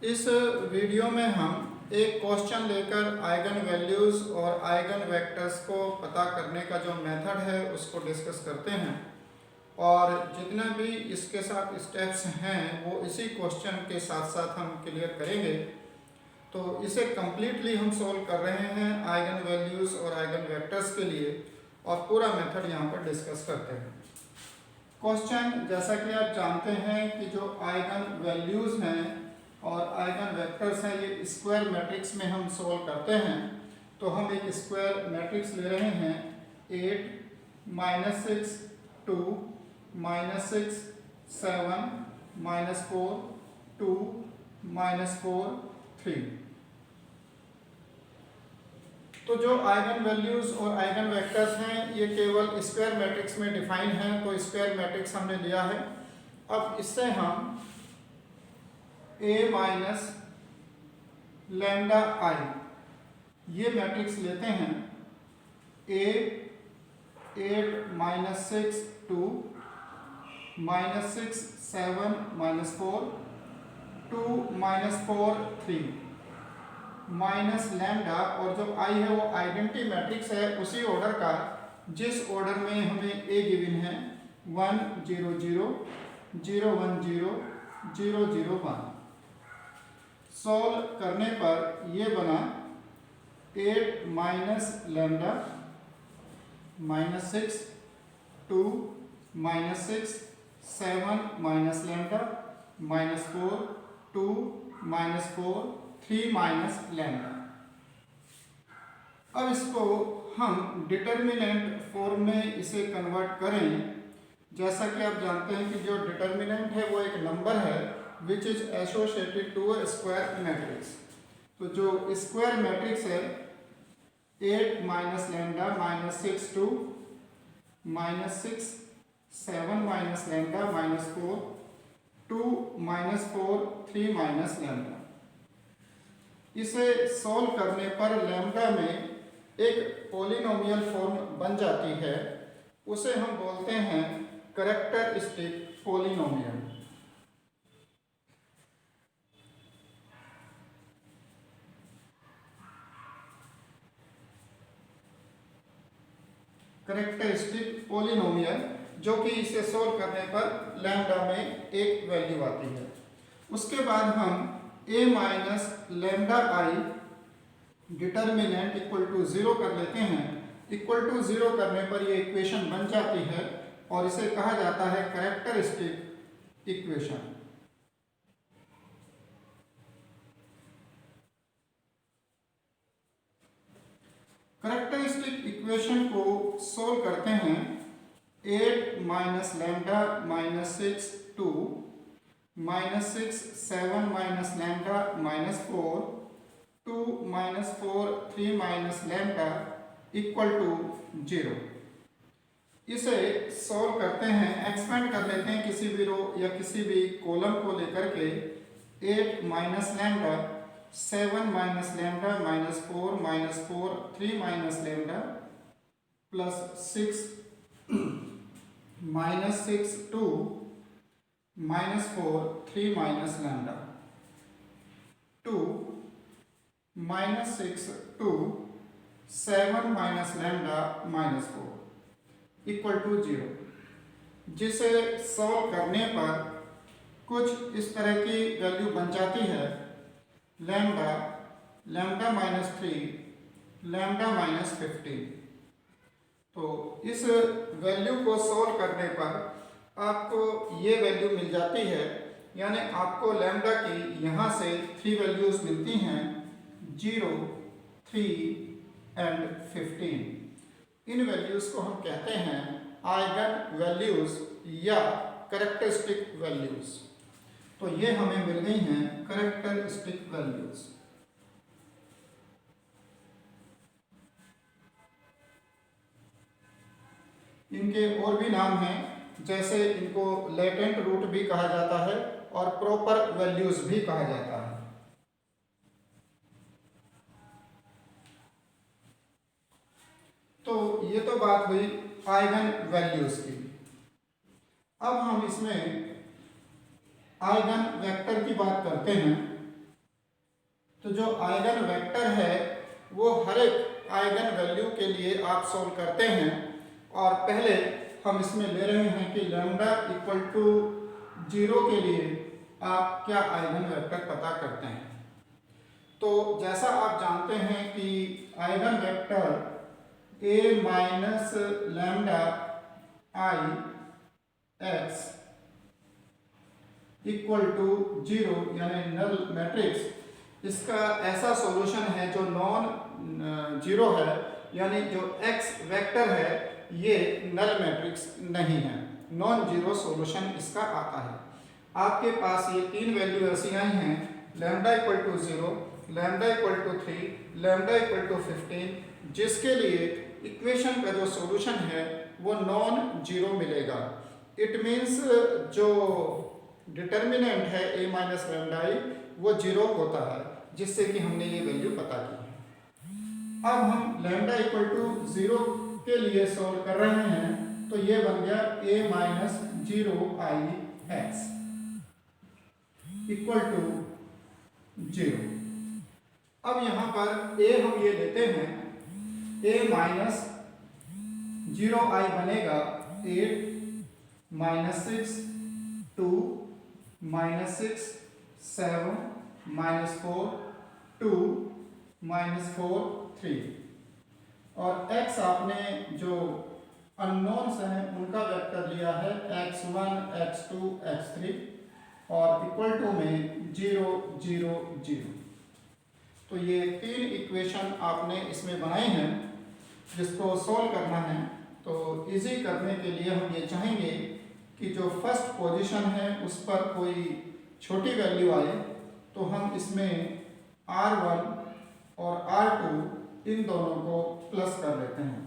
इस वीडियो में हम एक क्वेश्चन लेकर आइगन वैल्यूज़ और आइगन वेक्टर्स को पता करने का जो मेथड है उसको डिस्कस करते हैं और जितने भी इसके साथ स्टेप्स हैं वो इसी क्वेश्चन के साथ साथ हम क्लियर करेंगे। तो इसे कम्प्लीटली हम सॉल्व कर रहे हैं आइगन वैल्यूज़ और आइगन वेक्टर्स के लिए और पूरा मेथड यहाँ पर डिस्कस करते हैं। क्वेश्चन जैसा कि आप जानते हैं कि जो आइगन वैल्यूज़ हैं और आइगन वेक्टर्स हैं ये स्क्वायर मैट्रिक्स में हम सॉल्व करते हैं। तो हम एक स्क्वायर मैट्रिक्स ले रहे हैं 8 -6 2 -6 7 -4 2 -4 3। तो जो आइगन वैल्यूज़ और आइगन वेक्टर्स हैं ये केवल स्क्वायर मैट्रिक्स में डिफाइन हैं। तो स्क्वायर मैट्रिक्स हमने लिया है। अब इससे हम A माइनस लैम्डा आई ये मैट्रिक्स लेते हैं। A 8 -6 2 -6 7 -4 2 -4 3 माइनस लैम्डा और जो आई है वो आइडेंटिटी मैट्रिक्स है उसी ऑर्डर का जिस ऑर्डर में हमें ए गिवन है 1 0 0 0 1 0 0 0 1। सॉल्व करने पर ये बना 8 minus lambda -6 2 -6 7 minus lambda -4 2 -4 3 minus lambda. अब इसको हम डिटर्मिनेंट फॉर्म में इसे कन्वर्ट करें। जैसा कि आप जानते हैं कि जो डिटर्मिनेंट है वो एक नंबर है which is associated to a square matrix. तो जो स्क्वायर मैट्रिक्स है 8 minus lambda -6 2 -6 7 minus lambda -4 2 -4 3 minus lambda. इसे सॉल्व करने पर लैम्डा में एक पॉलिनोमियल फॉर्म बन जाती है। उसे हम बोलते हैं कैरेक्टरिस्टिक पॉलिनोमियल। कैरेक्टरिस्टिक पॉलिनोमियल जो कि इसे सॉल्व करने पर लैम्डा में एक वैल्यू आती है। उसके बाद हम a minus lambda I determinant equal to 0 कर लेते हैं। इक्वल टू 0 करने पर ये इक्वेशन बन जाती है और इसे कहा जाता है कैरेक्टरिस्टिक इक्वेशन। कैरेक्टरिस्टिक इक्वेशन को सॉल्व करते हैं। 8 minus lambda -6 2 -6 7 minus lambda -4 2 -4 3 minus lambda equal to 0। इसे सॉल्व करते हैं, एक्सपेंड कर लेते हैं किसी भी रो या किसी भी कॉलम को लेकर के। 8 minus lambda 7 minus lambda -4 -4 3 minus lambda plus 6 -6 2 -4 3 minus lambda 2 -6 2 7 minus lambda -4 equal to 0। जिसे सॉल्व करने पर कुछ इस तरह की वैल्यू बन जाती है। Lambda lambda -3 lambda -15। तो इस वैल्यू को सॉल्व करने पर आपको ये वैल्यू मिल जाती है, यानी आपको लैम्डा की यहाँ से 3 वैल्यूज़ मिलती हैं 0 3 एंड 15। इन वैल्यूज़ को हम कहते हैं आइगन वैल्यूज़ या कैरेक्टरिस्टिक वैल्यूज़। तो ये हमें मिल गई हैं कैरेक्टरिस्टिक वैल्यूज़। इनके और भी नाम हैं, जैसे इनको लेटेंट रूट भी कहा जाता है और प्रॉपर वैल्यूज भी कहा जाता है। तो ये तो बात हुई आइगन वैल्यूज की। अब हम इसमें आइगन वेक्टर की बात करते हैं। तो जो आइगन वेक्टर है वो हर एक आइगन वैल्यू के लिए आप सॉल्व करते हैं। और पहले हम इसमें ले रहे हैं कि लैम्डा इक्वल टू 0 के लिए आप क्या आइगन वेक्टर पता करते हैं। तो जैसा आप जानते हैं कि eigen vector a minus lambda I X equal to 0 यानी नल मैट्रिक्स, इसका ऐसा सॉल्यूशन है जो नॉन जीरो है, यानी जो x वेक्टर है ये नल मैट्रिक्स नहीं है, नॉन जीरो सॉल्यूशन इसका आता है। आपके पास ये तीन वैल्यू ऐसी आई हैं, lambda equal to 0, lambda equal to 3, lambda equal to 15, जिसके लिए इक्वेशन का जो सॉल्यूशन है वो नॉन जीरो मिलेगा। इट मीन्स जो डिटर्मिनेंट है a माइनस लैम्डा आई वो 0 होता है, जिससे कि हमने ये वैल्यू पता की है। अब हम लैम्डा इक्वल टू 0 के लिए सॉल्व कर रहे हैं, तो ये बन गया a minus 0 I X equal to 0। अब यहाँ पर a हम ये लेते हैं, a माइनस 0 आई बनेगा 8 माइनस 6 2 माइनस 6 7 माइनस 4 2 माइनस 4 3, और x आपने जो अननोन्स हैं उनका वेक्टर लिया है x1 x2 x3 और इक्वल टू में 0 0 0। तो ये तीन इक्वेशन आपने इसमें बनाई हैं जिसको सॉल्व करना है। तो इजी करने के लिए हम ये चाहेंगे कि जो फर्स्ट पोजीशन है उस पर कोई छोटी वैल्यू आए, तो हम इसमें r1 और r2 इन दोनों को प्लस कर लेते हैं।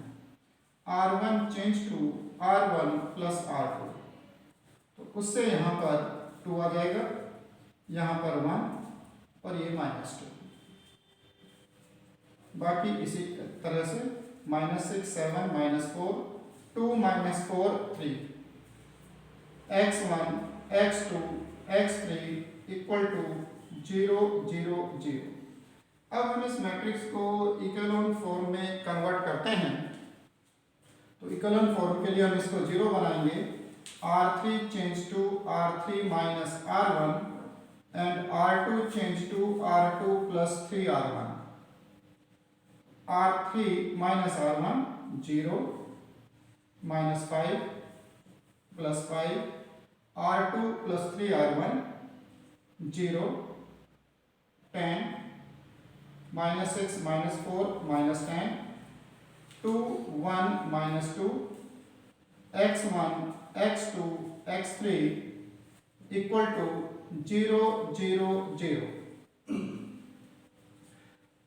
r1 change to r1 plus r2, तो उससे यहाँ पर 2 आ जाएगा, यहाँ पर 1 और ये -2। बाकी इसी तरह से -6 7 -4 2 -4 3, x1 x2 x3 equal to 0 0 0। अब हम इस मैट्रिक्स को इकोलन फॉर्म में कन्वर्ट करते हैं। तो इकोलन फॉर्म के लिए हम इसको 0 बनाएंगे, r3 change to r3 minus r1 and r2 change to r2 plus 3r1, r3 minus r1 0 minus 5 plus 5, r2 plus 3r1 0 10 minus 6 minus 4 minus 10 2 1 minus 2, x1 x2 x3 equal to 0 0 0।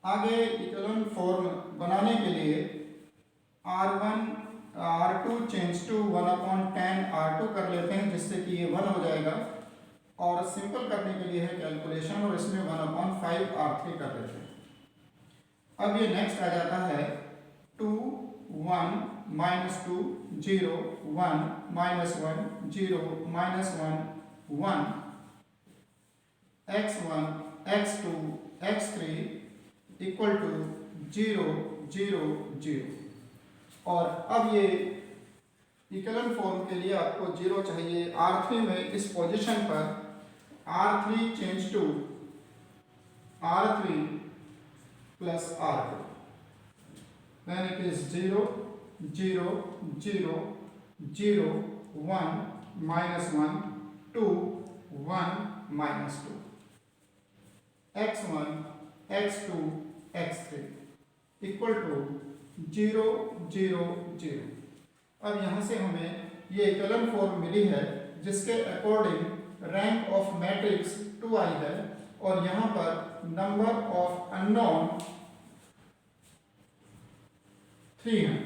आगे इकोलन form बनाने के लिए r2 change to 1/10 r2 कर लेते हैं, जिससे कि ये 1 हो जाएगा, और सिंपल करने के लिए है कैलकुलेशन, और इसमें 1/5 r3 कर लेते हैं। अब ये नेक्स्ट आ जाता है 2 1 -2 0 1 -1 0 -1 1, x1 x2 x3 equal to 0 0 0। और अब ये इकोलन फॉर्म के लिए आपको 0 चाहिए। r3 में इस पोजीशन पर r3 change to r3 plus r2, then it is 0 0 0 0 1 -1 2 1 -2, x1 x2 x3 equal to 0 0 0। अब यहाँ से हमें ये इकोलन फॉर्म मिली है जिसके अकॉर्डिंग रैंक ऑफ मैट्रिक्स 2 आई है, और यहाँ पर नंबर ऑफ अननोन 3 है।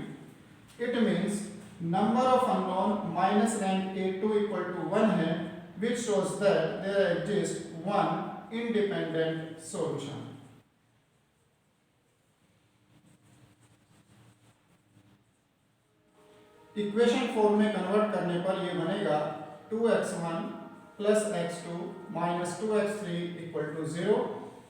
It means number of unknown minus rank A2 equal to 1 है, which shows that there exist one independent solution. Equation form में कन्वर्ट करने पर ये बनेगा 2x1 plus x2 minus 2x3 equal to 0,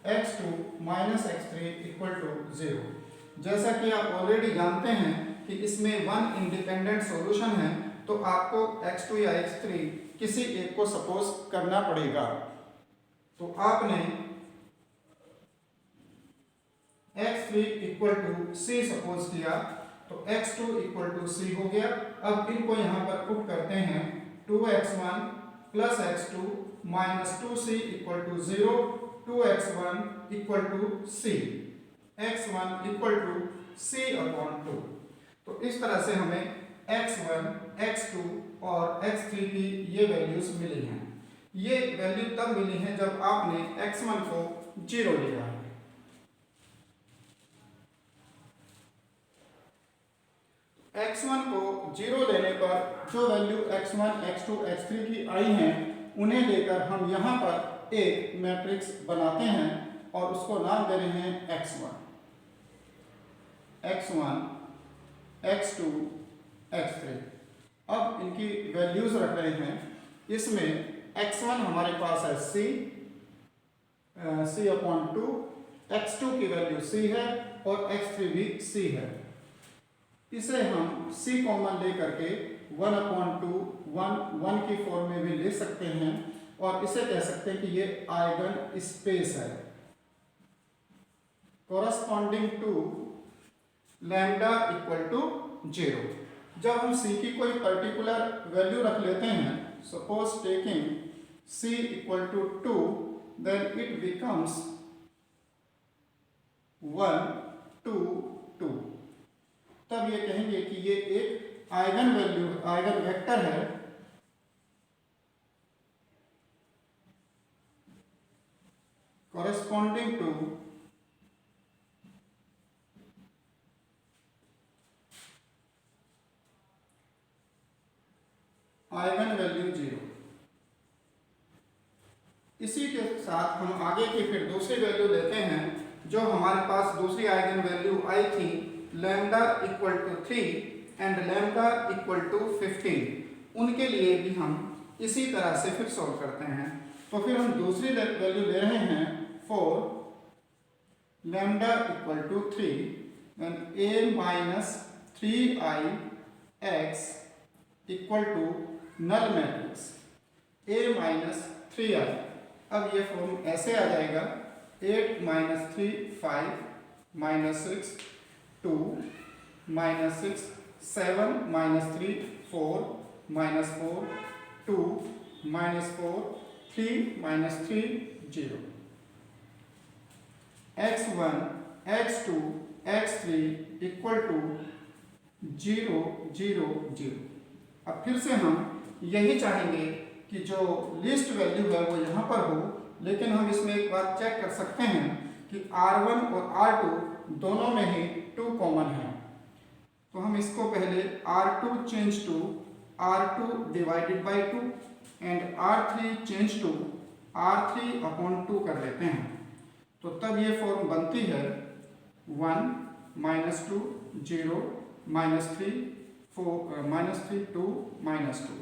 x2 minus x3 equal to 0। जैसा कि आप already जानते हैं कि इसमें वन इंडिपेंडेंट सॉल्यूशन है, तो आपको x2 या x3 किसी एक को सपोज करना पड़ेगा। तो आपने x3 equal to c suppose किया, तो x2 इक्वल टू c हो गया। अब इनको यहाँ पर पुट करते हैं, 2x1 plus x2 minus 2c equal to 0, 2x1 equal to c, x1 equal to c upon 2। तो इस तरह से हमें x1, x2 और x3 की ये वैल्यूज मिली हैं। ये वैल्यू तब मिली हैं जब आपने x1 को 0 लिया है। x1 को 0 लेने पर जो वैल्यू x1, x2, x3 की आई हैं, उन्हें लेकर हम यहाँ पर एक मैट्रिक्स बनाते हैं और उसको नाम दे रहे हैं x1, x2, x3। अब इनकी वैल्यूज रख रहे हैं। इसमें x1 हमारे पास है c अपॉन 2, x2 की वैल्यू c है और x3 भी c है। इसे हम c कॉमन ले करके 1 अपॉन 2 1 की फॉर्म में भी ले सकते हैं और इसे कह सकते हैं कि ये आइगन स्पेस है corresponding to lambda equal to 0। जब हम c की कोई पर्टिकुलर वैल्यू रख लेते हैं, suppose taking c equal to 2, then it becomes 1, 2, 2। तब ये कहेंगे कि ये एक आइगन वैल्यू, आइगन वेक्टर है corresponding to आइगन वैल्यू 0। इसी के साथ हम आगे की फिर दूसरी वैल्यू लेते हैं। जो हमारे पास दूसरी आइगन वैल्यू आई थी, lambda equal to 3 and lambda equal to 15, उनके लिए भी हम इसी तरह से फिर सॉल्व करते हैं। तो फिर हम दूसरी वैल्यू ले रहे हैं फॉर लैम्डा इक्वल टू 3, देन a minus 3i x equal to null matrix a minus 3i। अब ये फॉर्म ऐसे आ जाएगा, 8 minus 3 5 minus 6 2 minus 6 7 minus 3 4 minus 4 2 minus 4 3 minus 3 0। x1, x2, x3 equal to 0 0 0। अब फिर से हम यही चाहेंगे कि जो लिस्ट वैल्यू है वो यहाँ पर हो, लेकिन हम इसमें एक बात चेक कर सकते हैं कि R1 और R2 दोनों में ही 2 कॉमन है। तो हम इसको पहले R2 change to R2 divided by 2 and R3 change to R3 upon 2 कर लेते हैं। तो तब ये फॉर्म बनती है 1 minus 2 0 minus 3 4 minus 3 2 minus 2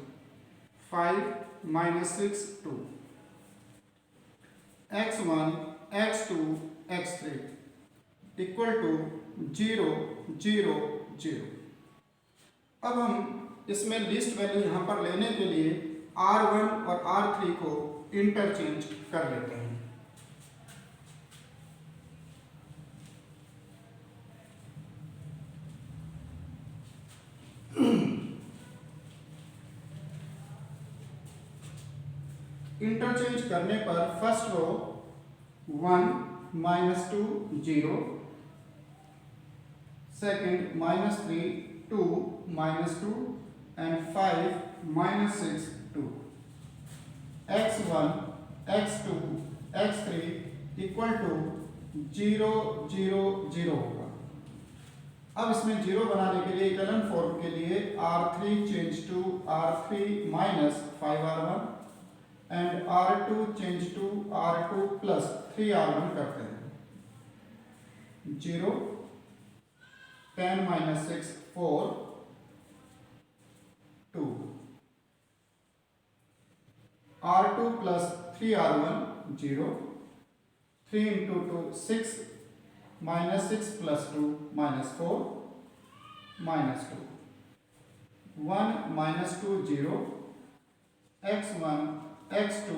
5 minus 6 2। x1, x2, x3 equal to 0 0 0। अब हम इसमें लिस्ट वैल्यू यहाँ पर लेने के लिए R1 और R3 को इंटरचेंज कर लेते हैं। इंटरचेंज करने पर first row 1 minus 2 0, second minus 3 2 minus 2 and 5 minus 6 2। x1, x2, x3 equal to 0 0 0 होगा। अब इसमें 0 बनाने के लिए इक्विवेलेंट फॉर्म के लिए R3 change to R3 minus 5R1 and R2 change to R2 plus 3R1 करते हैं। 0 10 minus 6 4 2 R2 plus 3R1 0 3 into 2 6 minus 6 plus 2 minus 4 minus 2 1 minus 2 0 x1 x2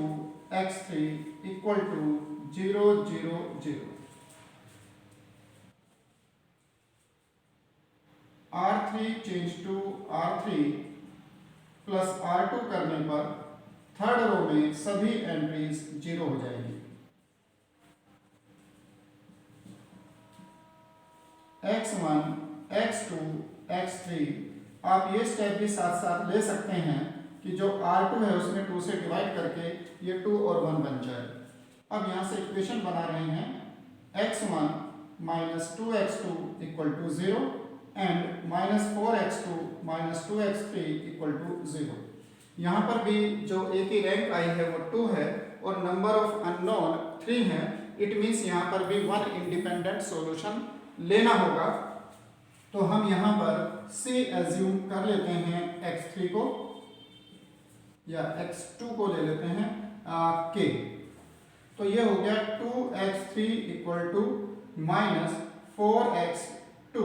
x3 equal to 0 0 0। R3 change to R3 plus R2 करने पर third row में सभी entries 0 हो जाएगी। x1 x2 x3 आप ये स्टेप भी साथ साथ ले सकते हैं कि जो R2 है उसमें 2 से डिवाइड करके ये 2 और 1 बन जाए। अब यहाँ से इक्वेशन बना रहे हैं x1 minus 2x2 equal to 0 and minus 4x2 minus 2x3 equal to 0। यहाँ पर भी जो a की रैंक आई है वो 2 है और नंबर ऑफ अननोन 3 है। इट मीन्स यहाँ पर भी वन इंडिपेंडेंट सॉल्यूशन लेना होगा। तो हम यहाँ पर C एज्यूम कर लेते हैं x3 को या x2 को ले लेते हैं k। तो ये हो गया 2x3 equal to minus 4x2।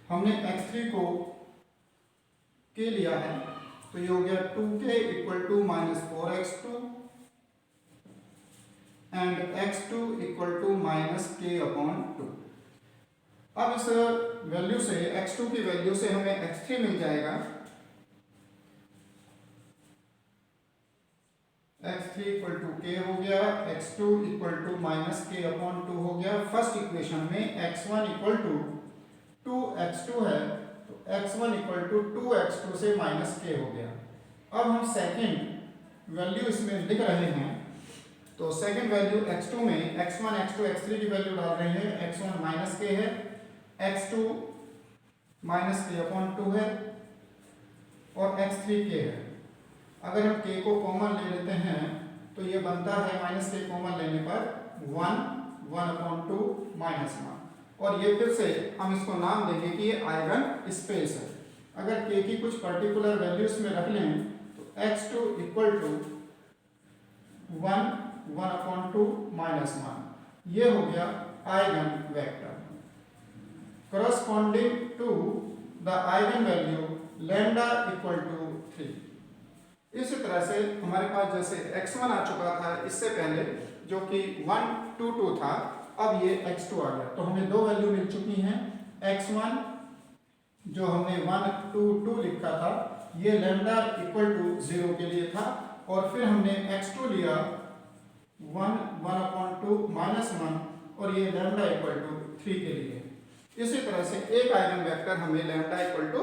हमने x3 को k लिया है तो ये हो गया 2k equal to minus 4x2 and x2 equal to minus k upon 2। अब इस वैल्यू से x2 की वैल्यू से हमें x3 मिल जाएगा। x3 इक्वल टू k हो गया, x2 equal to minus k upon 2 हो गया। फर्स्ट इक्वेशन में x1 इक्वल टू 2x2 है तो x1 इक्वल टू 2x2 से माइनस k हो गया। अब हम सेकेंड वैल्यू इसमें लिख रहे हैं तो सेकेंड वैल्यू x2 में x1 x2 x3 की वैल्यू डाल रहे हैं। x1 माइनस k है, x2 माइनस k अपॉन 2 है और x3 k है। अगर हम k को कॉमन ले लेते हैं तो ये बनता है माइनस k कॉमन लेने पर 1 1 अपॉन 2 माइनस 1। और ये फिर से हम इसको नाम देंगे कि ये आइगन स्पेस है। अगर k की कुछ पर्टिकुलर वैल्यू इसमें रख लें तो x2 equal to 1 1 upon 2 minus 1। ये हो गया eigen vector corresponding to the eigen value lambda equal to 3। इसी तरह से हमारे पास जैसे x1 आ चुका था इससे पहले जो कि 1 2 2 था, अब ये x2 आ गया तो हमें दो वैल्यू मिल चुकी हैं। x1 जो हमने 1 2 2 लिखा था ये लैम्डा इक्वल टू 0 के लिए था और फिर हमने x2 लिया 1 1 अपॉन 2 माइनस 1 और ये लैम्डा इक्वल टू 3 के लिए। इसी तरह से एक आइगन वेक्टर हमें लैम्डा इक्वल टू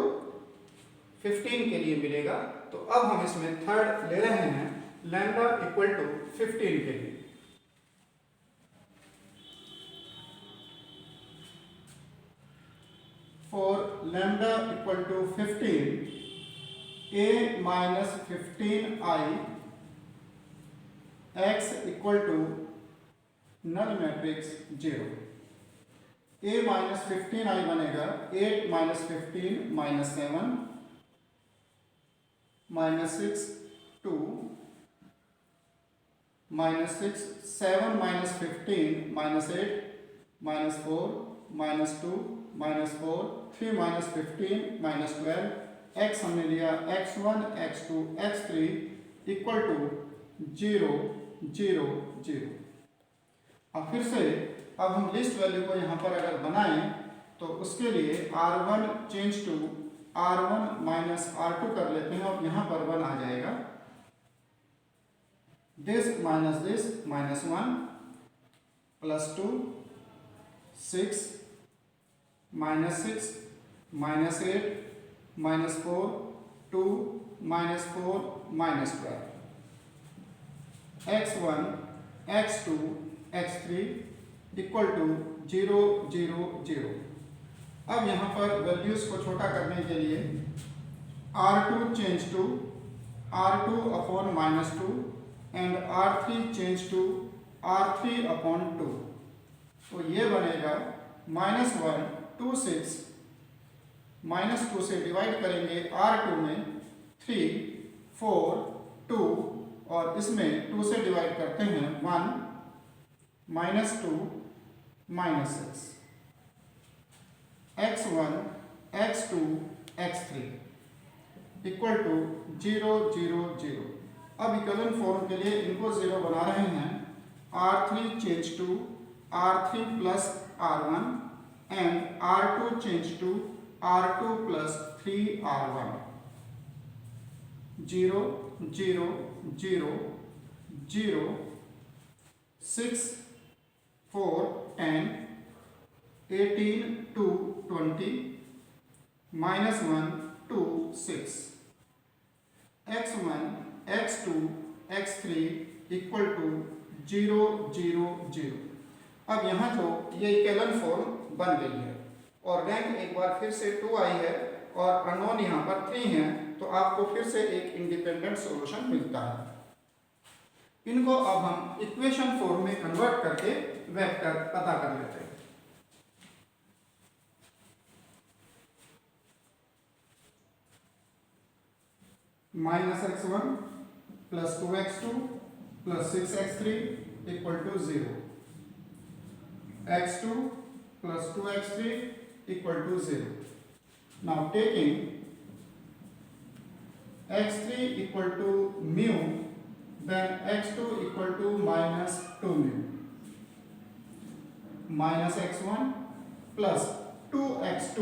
15 के लिए मिलेगा। तो अब हम इसमें थर्ड ले रहे हैं लैम्डा इक्वल टू 15 के लिए। For lambda equal to 15 a minus 15i x equal to null matrix 0। a minus 15i बनेगा 8 minus 15 minus 7 minus 6 2 minus 6 7 minus 15 minus 8 minus 4 minus 2 minus 4 3 minus 15 minus 12 x हमने लिया x1 x2 x3 equal to 0 0 0। अब फिर से अब हम least value को यहाँ पर अगर बनाएं तो उसके लिए r1 change to r1 minus r2 कर लेते हैं और यहाँ पर 1 आ जाएगा। This minus 1 plus 2 6 minus 6 minus 8 minus 4 2 minus 4 minus 12 x1 x2 x3 equal to 0 0 0। अब यहाँ पर वैल्यूज को छोटा करने के लिए r2 change to r2 upon minus 2 and r3 change to r3 upon 2। तो ये बनेगा माइनस 1 2 6 माइनस 2 से डिवाइड करेंगे r2 में 3 4 2 और इसमें 2 से डिवाइड करते हैं 1 -2 -6, x1 x2 x3 equal to 0 0 0। अब इक्विवेलेंट फॉर्म के लिए इनको 0 बना रहे हैं। R3 change to R3 plus R1 and R2 change to R2 plus 3R1। 0 0 0 0 6 4 10 18 2 20 -1 2 6, x1 x2 x3 equal to 0 0 0। अब यहाँ तो ये इक्विवेलेंट फॉर्म बन गई है और रैंक एक बार फिर से 2 आई है और अननोन यहाँ पर 3 है, तो आपको फिर से एक इंडिपेंडेंट सॉल्यूशन मिलता है। इनको अब हम इक्वेशन फॉर्म में कन्वर्ट करके वेक्टर पता कर लेते हैं। -x1 plus 2x2 plus 6x3 equal to 0, x2 plus 2x3 equal to 0। Now taking x3 equal to mu, then x2 equal to -2 mu, -x1 plus 2x2,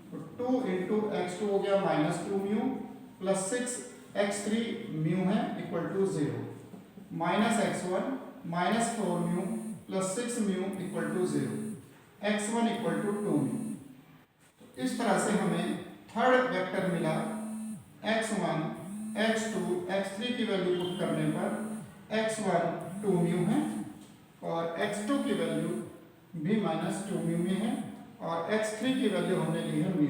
तो 2 into x2 हो गया -2 mu plus 6x3 mu है equal to 0, -x1 -4 mu plus 6 mu equal to 0, x1 equal to 2 mu। तो इस तरह से हमें third vector मिला। x1 x2 x3 की वैल्यू पुट करने पर x1 2 mu है और x2 की वैल्यू भी -2 mu में है और x3 की वैल्यू हमने ली है mu।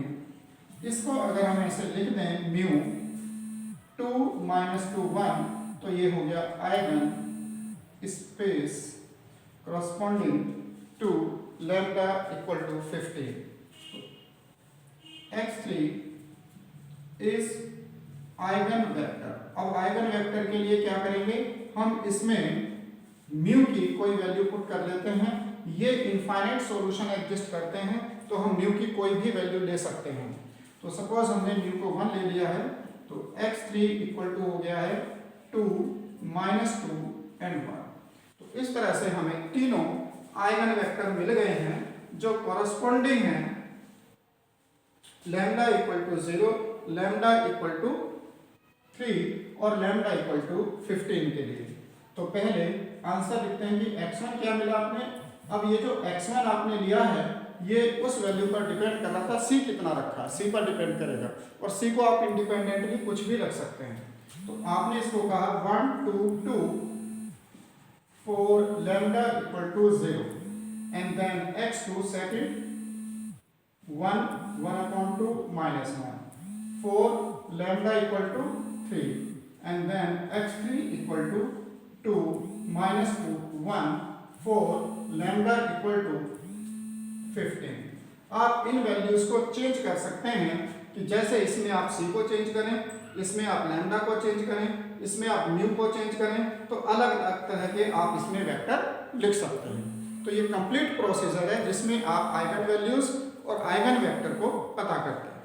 इसको अगर हम ऐसे लिख दें mu 2 -2 1, तो ये हो गया eigen space corresponding to lambda equal to 15। x3 is eigen vector. अब आइगन वेक्टर के लिए क्या करेंगे, हम इसमें म्यू की कोई वैल्यू पुट कर लेते हैं। ये इनफाइनाइट सॉल्यूशन एग्जिस्ट करते हैं तो हम म्यू की कोई भी वैल्यू ले सकते हैं। तो सपोज हमने म्यू को 1 ले लिया है, तो x3 इक्वल टू हो गया है 2 -2 एंड 1। तो इस तरह से हमें तीनों आइगन वेक्टर मिल गए हैं जो कॉरस्पॉन्डिंग है lambda equal to 0, lambda equal to 3 और लैम्डा इक्वल टू 15 के लिए। तो पहले आंसर लिखते हैं कि x1 क्या मिला आपने। अब ये जो x1 आपने लिया है ये उस वैल्यू पर डिपेंड कर रहा था, c कितना रखा है, c पर डिपेंड करेगा और c को आप इंडिपेंडेंटली कुछ भी रख सकते हैं। तो आपने इसको कहा 1 2 2 4 lambda equal to 0 and then x2 second 1 1/2 -1 4 lambda equal to 3 and then x3 equal to 2 -2 1 4 lambda equal to 15। आप इन वैल्यूज को चेंज कर सकते हैं कि जैसे इसमें आप c को चेंज करें, इसमें आप लैम्डा को चेंज करें, इसमें आप म्यू को चेंज करें, तो अलग अलग तरह के आप इसमें वेक्टर लिख सकते हैं। तो ये कंप्लीट प्रोसीजर है जिसमें आप आइगन वैल्यूज और आइगन वेक्टर को पता करते हैं।